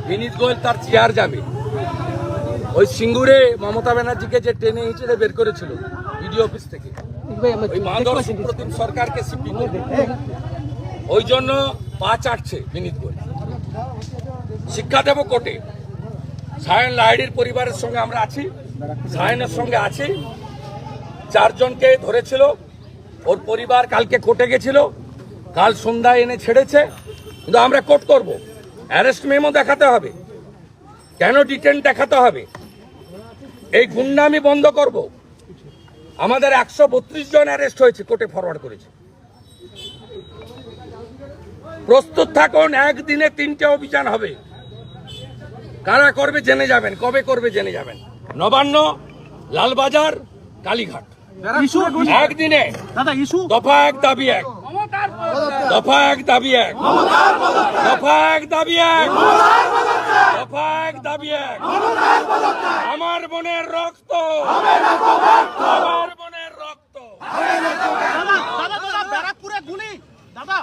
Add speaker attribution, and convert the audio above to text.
Speaker 1: বিনীত গোয়েল তার চেয়ার যাবে। ওই সিঙ্গুরে মমতা ব্যানার্জিকে যে টেনে হিঁচড়ে বের করেছিল বিডিও অফিস থেকে, ওই মাধব সুপ্রতিম সরকারকে সিপি করবে, ওই জন্য পা চাটছে বিনীত গোয়েল। শিক্ষা দেব কোর্টে। সায়ন লাহিড়ীর পরিবারের সঙ্গে আমরা আছি, সায়নের সঙ্গে আছি। 4 জনকে ধরেছিল, ওর পরিবার কালকে কোর্টে গেছিল, কাল সন্ধ্যায় এনে ছেড়েছে। কিন্তু আমরা কোর্ট করব, অ্যারেস্ট মেমো দেখাতে হবে, কেন ডিটেন দেখাতে হবে, এই গুন্ডামি বন্ধ করব। আমাদের 132 জন অ্যারেস্ট হয়েছে, কোর্টে ফরওয়ার্ড করেছে। প্রস্তুত থাকুন, একদিনে 3টে অভিযান হবে। কারা করবে জেনে যাবেন, কবে করবে জেনে যাবেন। নবান্ন, লালবাজার, কালীঘাট, একদিনে। দফা 1 দাবি 1, দফা 1 দাবি 1, দফা 1 দাবি 1, দফা 1 দাবি 1। আমার বোনের রক্ত, আমার বোনের রক্ত।
Speaker 2: ব্যারাকপুরে গুলি দাদা।